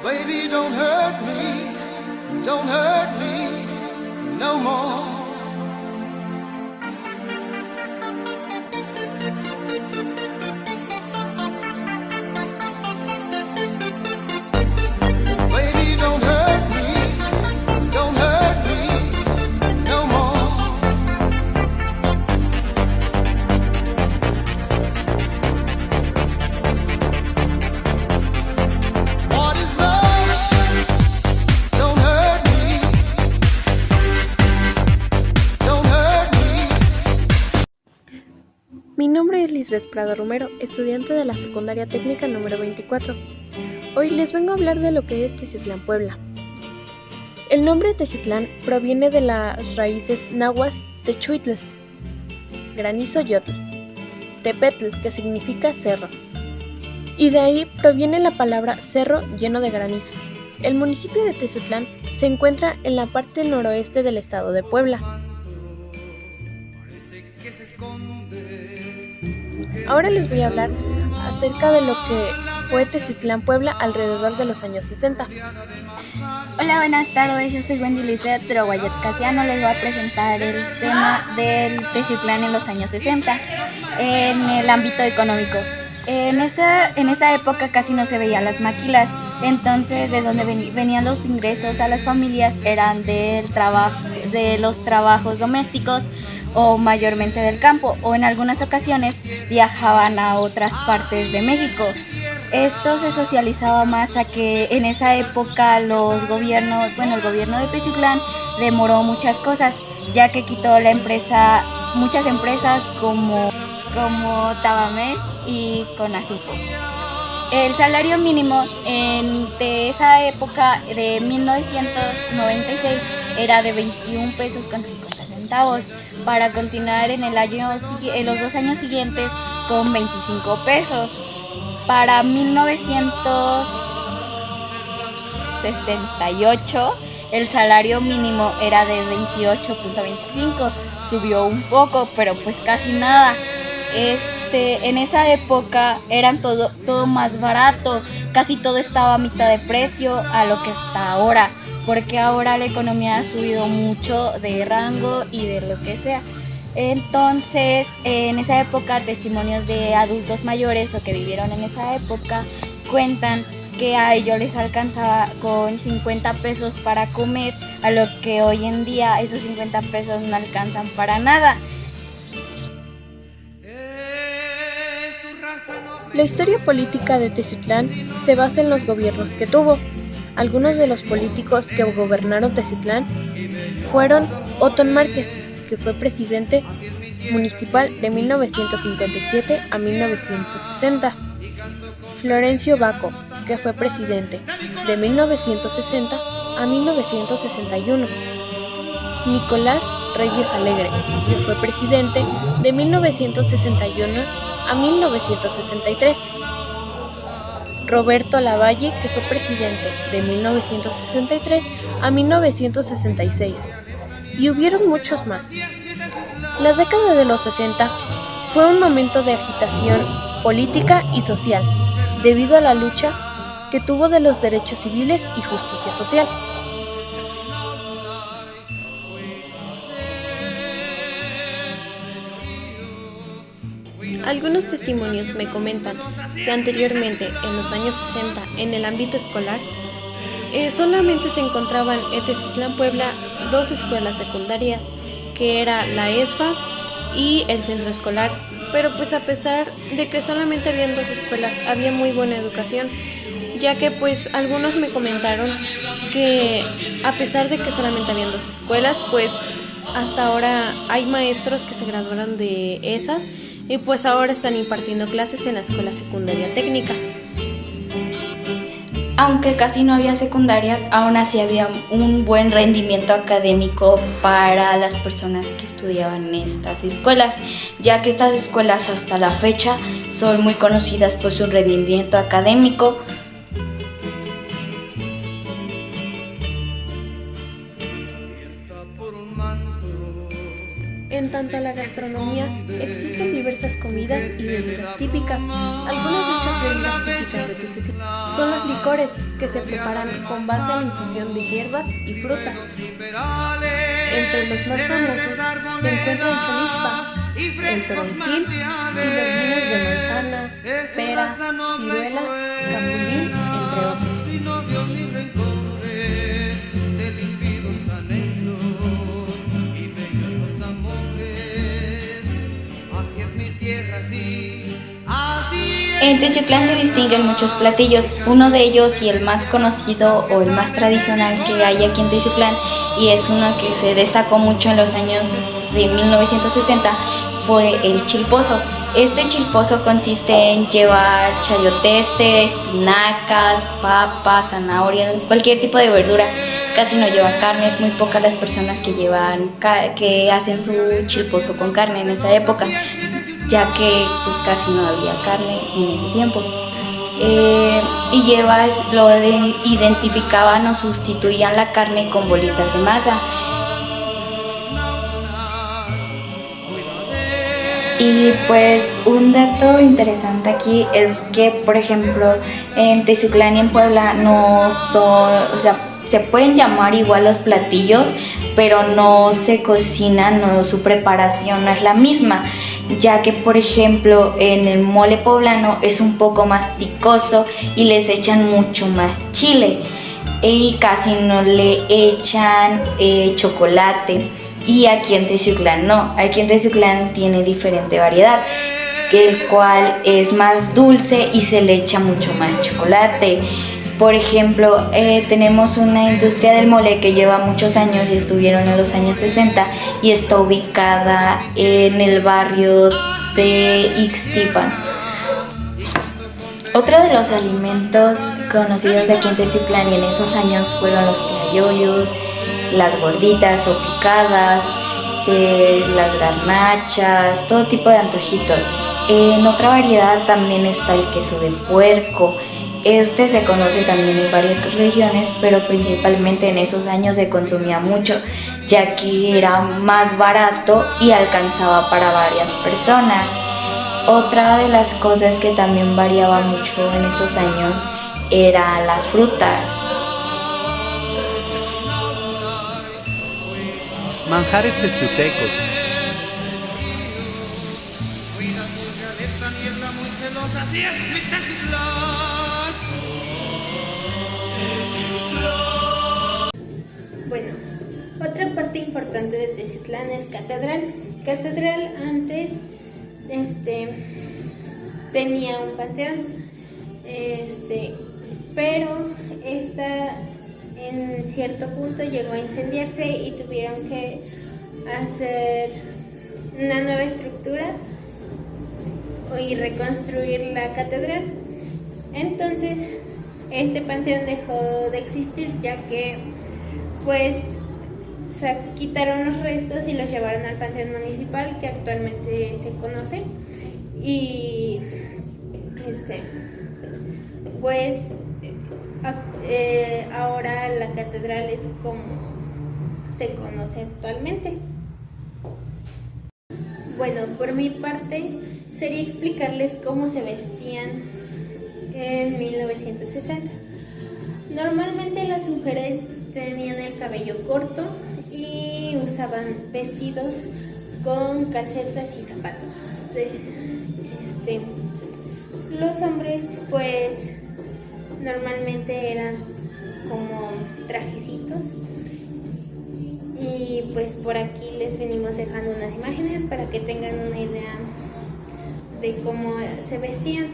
Baby, don't hurt me no more. Baby, don't hurt me no more. What is love? Don't hurt me. Don't hurt me. Mi nombre es Lisbeth Prado Romero, estudiante de la secundaria técnica número 24. Hoy les vengo a hablar de lo que es Teziutlán, Puebla. El nombre Teziutlán proviene de las raíces náhuatl Techuitl, granizo yotl, tepetl, que significa cerro, y de ahí proviene la palabra cerro lleno de granizo. El municipio de Teziutlán se encuentra en la parte noroeste del estado de Puebla. Ahora les voy a hablar acerca de lo que fue Teziutlán, Puebla alrededor de los años 60. Hola, buenas tardes, yo soy Wendy Lizeth Troguayet Casiano. Les voy a presentar el tema del Teziutlán en los años 60 en el ámbito económico. En esa época casi no se veían las maquilas, entonces de donde venían los ingresos a las familias eran de los trabajos domésticos o mayormente del campo, o en algunas ocasiones viajaban a otras partes de México. Esto se socializaba más a que en esa época el gobierno de Teziutlán demoró muchas cosas, ya que quitó muchas empresas como Tabamex y Conacyco. El salario mínimo de esa época de 1996 era de 21 pesos con 50 centavos, para continuar en los 2 años siguientes con 25 pesos. Para 1968 el salario mínimo era de 28.25, subió un poco, pero pues casi nada. En esa época eran todo más barato, casi todo estaba a mitad de precio a lo que está ahora, porque ahora la economía ha subido mucho de rango y de lo que sea. Entonces, en esa época, testimonios de adultos mayores o que vivieron en esa época cuentan que a ellos les alcanzaba con 50 pesos para comer, a lo que hoy en día esos 50 pesos no alcanzan para nada. La historia política de Teziutlán se basa en los gobiernos que tuvo. Algunos de los políticos que gobernaron Teziutlán fueron Otón Márquez, que fue presidente municipal de 1957 a 1960, Florencio Baco, que fue presidente de 1960 a 1961, Nicolás Reyes Alegre, que fue presidente de 1961 a 1963, Roberto Lavalle, que fue presidente de 1963 a 1966, y hubieron muchos más. La década de los 60 fue un momento de agitación política y social, debido a la lucha que tuvo de los derechos civiles y justicia social. Algunos testimonios me comentan que anteriormente, en los años 60, en el ámbito escolar, solamente se encontraban en Teziutlán, Puebla, 2 escuelas secundarias, que era la ESFA y el centro escolar. Pero pues a pesar de que solamente habían 2 escuelas, había muy buena educación, ya que pues algunos me comentaron que a pesar de que solamente habían 2 escuelas, pues hasta ahora hay maestros que se graduaron de esas y pues ahora están impartiendo clases en la escuela secundaria técnica. Aunque casi no había secundarias, aún así había un buen rendimiento académico para las personas que estudiaban en estas escuelas, ya que estas escuelas hasta la fecha son muy conocidas por su rendimiento académico. En tanto a la gastronomía, existen diversas comidas y bebidas típicas. Algunas de estas bebidas típicas de Teciutlán son los licores, que se preparan con base a la infusión de hierbas y frutas. Entre los más famosos se encuentra el cholixpa, el toronjil y los vinos de manzana, pera, ciruela, capulín, entre otros. En Teciutlán se distinguen muchos platillos. Uno de ellos y el más conocido o el más tradicional que hay aquí en Teciutlán, y es uno que se destacó mucho en los años de 1960, fue el chilpozo. Este chilpozo consiste en llevar chayoteste, espinacas, papas, zanahoria, cualquier tipo de verdura. Casi no lleva carne, es muy pocas las personas que hacen su chilpozo con carne en esa época, ya que pues casi no había carne en ese tiempo. Y identificaban o sustituían la carne con bolitas de masa. Y pues un dato interesante aquí es que, por ejemplo, en Teciutlán y en Puebla no son, o sea, se pueden llamar igual los platillos, pero no se cocinan, no, su preparación no es la misma, ya que, por ejemplo, en el mole poblano es un poco más picoso y les echan mucho más chile y casi no le echan chocolate. Y aquí en Teciutlán no, aquí en Teciutlán tiene diferente variedad, el cual es más dulce y se le echa mucho más chocolate. Por ejemplo, tenemos una industria del mole que lleva muchos años y estuvieron en los años 60 y está ubicada en el barrio de Ixtipan. Otro de los alimentos conocidos aquí en Teciutlán y en esos años fueron los tlayoyos, las gorditas o picadas, las garnachas, todo tipo de antojitos. En otra variedad también está el queso de puerco. Este se conoce también en varias regiones, pero principalmente en esos años se consumía mucho, ya que era más barato y alcanzaba para varias personas. Otra de las cosas que también variaba mucho en esos años eran las frutas. Manjares tezcutecos. Bueno, otra parte importante de Teciutlán es Catedral. Catedral antes tenía un panteón, pero esta en cierto punto llegó a incendiarse y tuvieron que hacer una nueva estructura y reconstruir la catedral. Entonces este panteón dejó de existir, ya que pues quitaron los restos y los llevaron al panteón municipal, que actualmente se conoce, y pues ahora la catedral es como se conoce actualmente. Bueno, por mi parte sería explicarles cómo se vestían en 1960. Normalmente las mujeres tenían el cabello corto y usaban vestidos con calcetas y zapatos. Los hombres pues normalmente eran como trajecitos, y pues por aquí les venimos dejando unas imágenes para que tengan una idea de cómo se vestían.